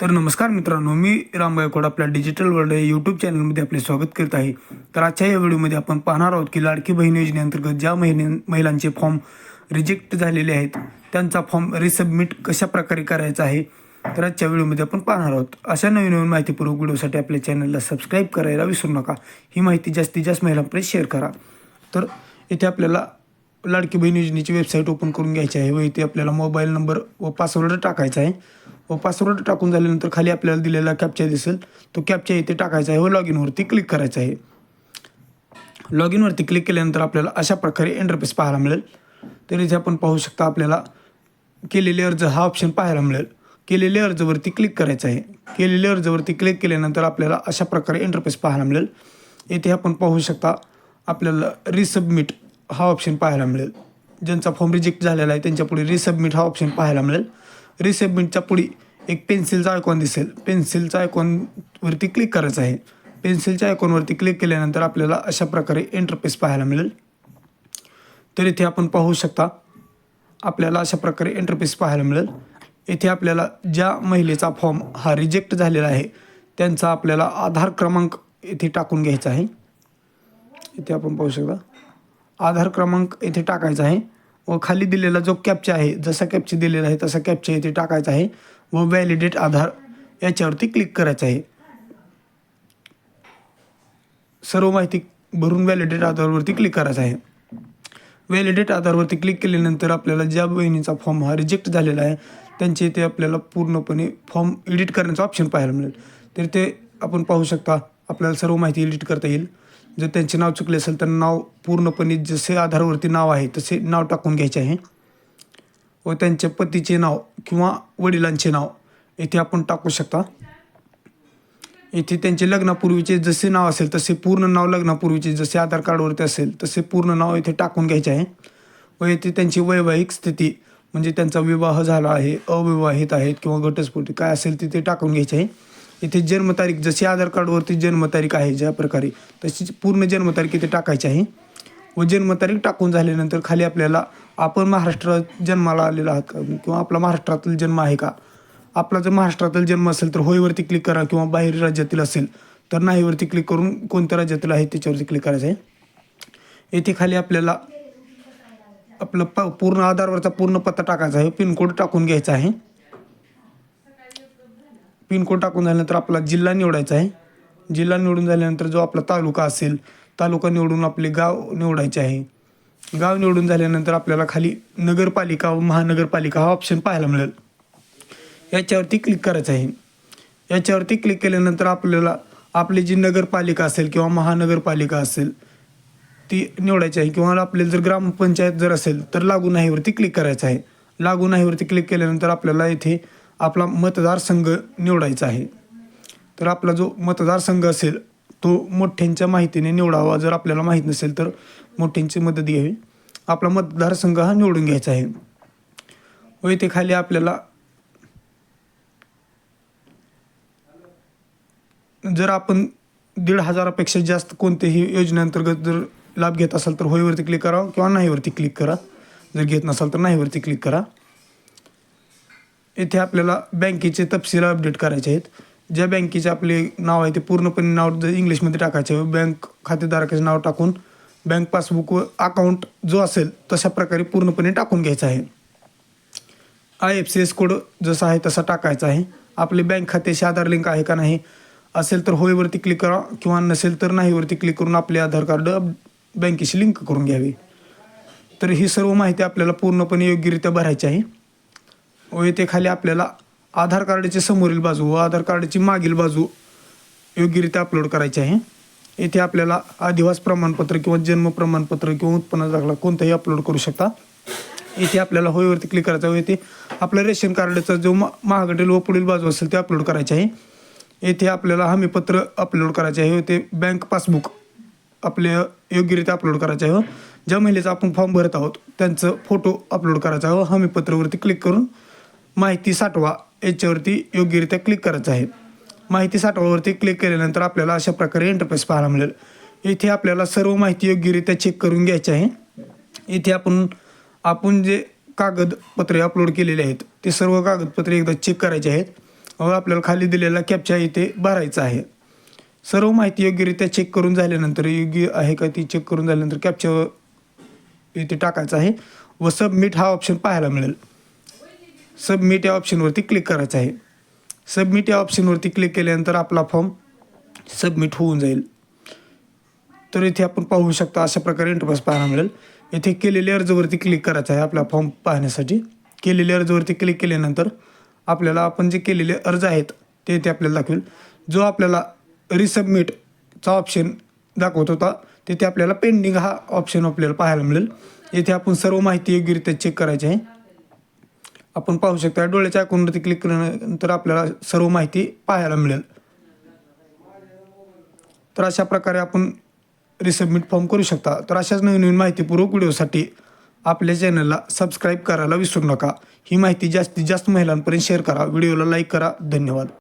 तर नमस्कार मित्रांनो, मी राम गायकवाड आपल्या डिजिटल वर्ल्ड या यूट्यूब चॅनलमध्ये आपले स्वागत करत आहे. तर आजच्या या व्हिडिओमध्ये आपण पाहणार आहोत की लाडकी बहीण योजनेअंतर्गत ज्या महिलांचे फॉर्म रिजेक्ट झालेले आहेत त्यांचा फॉर्म रिसबमिट कशा प्रकारे करायचा आहे. तर आजच्या व्हिडिओमध्ये आपण पाहणार आहोत. अशा नवीन नवीन माहितीपूर्वक व्हिडिओसाठी आपल्या चॅनलला सबस्क्राईब करायला विसरू नका. ही माहिती जास्तीत जास्त महिलांपर्यंत शेअर करा. तर इथे आपल्याला लाडकी बहीण योजनेची वेबसाईट ओपन करून घ्यायची आहे व इथे आपल्याला मोबाईल नंबर व पासवर्ड टाकायचा आहे व पासवर्ड टाकून झाल्यानंतर खाली आपल्याला दिलेला कॅप्चा दिसेल, तो कॅप्चा इथे टाकायचा आहे व लॉग इनवरती क्लिक करायचं आहे. लॉग इनवरती क्लिक केल्यानंतर आपल्याला अशा प्रकारे इंटरफेस पाहायला मिळेल. तर इथे आपण पाहू शकता आपल्याला केलेले अर्ज हा ऑप्शन पाहायला मिळेल. केलेले अर्जवरती क्लिक करायचं आहे. केलेले अर्जवरती क्लिक केल्यानंतर आपल्याला अशा प्रकारे इंटरफेस पाहायला मिळेल. इथे आपण पाहू शकता आपल्याला रिसबमिट हा ऑप्शन पाहायला मिळेल. ज्यांचा फॉर्म रिजेक्ट झालेला आहे त्यांच्या पुढे रिसबमिट हा ऑप्शन पाहायला मिळेल. रिसबमिटच्या पुढे एक पेन्सिलचा आयकॉन दिसेल. पेन्सिलच्या आयकॉनवरती क्लिक करायचं आहे. पेन्सिलच्या आयकॉनवरती क्लिक केल्यानंतर आपल्याला अशा प्रकारे इंटरफेस पाहायला मिळेल. तर इथे आपण पाहू शकता आपल्याला अशा प्रकारे इंटरफेस पाहायला मिळेल. इथे आपल्याला ज्या महिलेचा फॉर्म हा रिजेक्ट झालेला आहे त्यांचा आपल्याला आधार क्रमांक इथे टाकून घ्यायचा आहे. इथे आपण पाहू शकता आधार क्रमांक इथे टाकायचा आहे व खाली दिलेला जो कॅप्चा आहे, जसा कॅप्चा दिलेला आहे तसा कॅप्चा इथे टाकायचा आहे व व्हॅलिडेट आधार याच्यावरती क्लिक करायचं आहे. सर्व माहिती भरून व्हॅलिडेट आधारवरती क्लिक करायचं आहे. व्हॅलिडेट आधारवरती क्लिक केल्यानंतर आपल्याला ज्या बहिणीचा फॉर्म हा रिजेक्ट झालेला आहे त्यांचे इथे आपल्याला पूर्णपणे फॉर्म एडिट करण्याचा ऑप्शन पाहायला मिळेल. तर ते आपण पाहू शकता आपल्याला सर्व माहिती एडिट करता येईल. जर त्यांचे नाव चुकले असेल तर नाव पूर्णपणे जसे आधारवरती नाव आहे तसे नाव टाकून घ्यायचे आहे व त्यांच्या पतीचे नाव किंवा वडिलांचे नाव इथे आपण टाकू शकता. इथे त्यांचे लग्नापूर्वीचे जसे नाव असेल तसे पूर्ण नाव, लग्नापूर्वीचे जसे आधार कार्डवरती असेल तसे पूर्ण नाव इथे टाकून घ्यायचे आहे व इथे त्यांची वैवाहिक स्थिती म्हणजे त्यांचा विवाह झाला आहे, अविवाहित आहेत किंवा घटस्फोटी काय असेल तिथे टाकून घ्यायचे आहे. इथे जन्मतारीख जशी आधार कार्डवरती जन्मतारीख आहे ज्या प्रकारे तशीच पूर्ण जन्मतारीख इथे टाकायची आहे व जन्मतारीख टाकून झाल्यानंतर खाली आपल्याला आपण महाराष्ट्रात जन्माला आलेला आहात का किंवा आपला महाराष्ट्रातील जन्म आहे का. आपला जर महाराष्ट्रातील जन्म असेल तर होयवरती क्लिक करा किंवा बाहेर राज्यातील असेल तर नाहीवरती क्लिक करून कोणत्या राज्यातील आहे त्याच्यावरती क्लिक करायचं आहे. इथे खाली आपल्याला आपलं पूर्ण आधारवरचा पूर्ण पत्ता टाकायचा आहे. पिनकोड टाकून घ्यायचा आहे. पिनकोड टाकून झाल्यानंतर आपला जिल्हा निवडायचा आहे. जिल्हा निवडून झाल्यानंतर जो आपला तालुका असेल तालुका निवडून आपले गाव निवडायचे आहे. गाव निवडून झाल्यानंतर आपल्याला खाली नगरपालिका व महानगरपालिका हा ऑप्शन पाहायला मिळेल. याच्यावरती क्लिक करायचं आहे. याच्यावरती क्लिक केल्यानंतर आपल्याला आपली जी नगरपालिका असेल किंवा महानगरपालिका असेल ती निवडायची आहे किंवा आपल्याला जर ग्रामपंचायत जर असेल तर लागू नाहीवरती क्लिक करायचं आहे. लागू नाहीवरती क्लिक केल्यानंतर आपल्याला इथे आपला मतदारसंघ निवडायचा आहे. तर आपला जो मतदारसंघ असेल तो मोठ्यांच्या माहितीने निवडावा. जर आपल्याला माहीत नसेल तर मोठ्यांची मदत घ्यावी. आपला मतदारसंघ हा निवडून घ्यायचा आहे व इथे खाली आपल्याला जर आपण 1,500पेक्षा जास्त कोणत्याही योजनेअंतर्गत जर लाभ घेत असाल तर होयवरती क्लिक करा किंवा नाहीवरती क्लिक करा. जर घेत नसाल तर नाहीवरती क्लिक करा. इथे आपल्याला बँकेचे तपशील अपडेट करायचे आहेत. ज्या बँकेचे आपले नाव आहे ते पूर्णपणे नाव जर इंग्लिशमध्ये टाकायचे आहे. बँक खातेधारकाचे नाव टाकून बँक पासबुक व अकाउंट जो असेल तशा प्रकारे पूर्णपणे टाकून घ्यायचा आहे. IFSC कोड जसा आहे तसा टाकायचा आहे. आपले बँक खात्याशी आधार लिंक आहे का नाही असेल तर होयवरती क्लिक करा किंवा नसेल तर नाहीवरती क्लिक करून आपले आधार कार्ड बँकेशी लिंक करून घ्यावे. तर ही सर्व माहिती आपल्याला पूर्णपणे योग्यरित्या भरायची आहे व इथे खाली आपल्याला आधार कार्डाची समोरील बाजू व आधार कार्डाची मागील बाजू योग्यरित्या अपलोड करायची आहे. इथे आपल्याला अधिवास प्रमाणपत्र किंवा जन्म प्रमाणपत्र किंवा उत्पन्न दाखला कोणताही अपलोड करू शकता. इथे आपल्याला होयवरती क्लिक करायचं व इथे आपलं रेशन कार्डाचा जो महागडेल व पुढील बाजू असेल ते अपलोड करायचे आहे. येथे आपल्याला हमीपत्र अपलोड करायचे आहे. ते बँक पासबुक आपले योग्यरित्या अपलोड करायचं आहे. ज्या महिलेचा आपण फॉर्म भरत आहोत त्यांचं फोटो अपलोड करायचा आहे. हमीपत्रावरती क्लिक करून माहिती साठवा याच्यावरती योग्यरित्या क्लिक करायचं आहे. माहिती साठवावरती क्लिक केल्यानंतर आपल्याला अशा प्रकारे इंटरफेस पाहायला मिळेल. इथे आपल्याला सर्व माहिती योग्यरित्या चेक करून घ्यायची आहे. इथे आपण जे कागदपत्रे अपलोड केलेले आहेत ते सर्व कागदपत्रे एकदा चेक करायचे आहेत व आपल्याला खाली दिलेला कॅप्चा इथे भरायचा आहे. सर्व माहिती योग्यरित्या चेक करून झाल्यानंतर, योग्य आहे का ती चेक करून झाल्यानंतर कॅप्चा इथे टाकायचा आहे व सबमिट हा ऑप्शन पाहायला मिळेल. सबमिट या ऑप्शनवरती क्लिक करायचं आहे. सबमिट या ऑप्शनवरती क्लिक केल्यानंतर आपला फॉर्म सबमिट होऊन जाईल. तर इथे आपण पाहू शकता अशा प्रकारे इंटरफेस पाहायला मिळेल. येथे केलेल्या अर्जवरती क्लिक करायचं आहे आपला फॉर्म पाहण्यासाठी. केलेल्या अर्जवरती क्लिक केल्यानंतर आपल्याला आपण जे केलेले अर्ज आहेत ते इथे आपल्याला दाखवेल. जो आपल्याला रिसबमिटचा ऑप्शन दाखवत होता तिथे आपल्याला पेंडिंग हा ऑप्शन आपल्याला पाहायला मिळेल. येथे आपण सर्व माहिती योग्यरित्या चेक करायची आहे. आपण पाहू शकता डोळ्याच्या आयकॉनवरती क्लिक केल्यानंतर आपल्याला सर्व माहिती पाहायला मिळेल. तर अशा प्रकारे आपण रिसबमिट फॉर्म करू शकता. तर अशाच नवीन माहितीपूर्वक व्हिडिओसाठी आपल्या चॅनलला सबस्क्राईब करायला विसरू नका. ही माहिती जास्तीत जास्त महिलांपर्यंत शेअर करा. व्हिडिओला लाईक करा. धन्यवाद.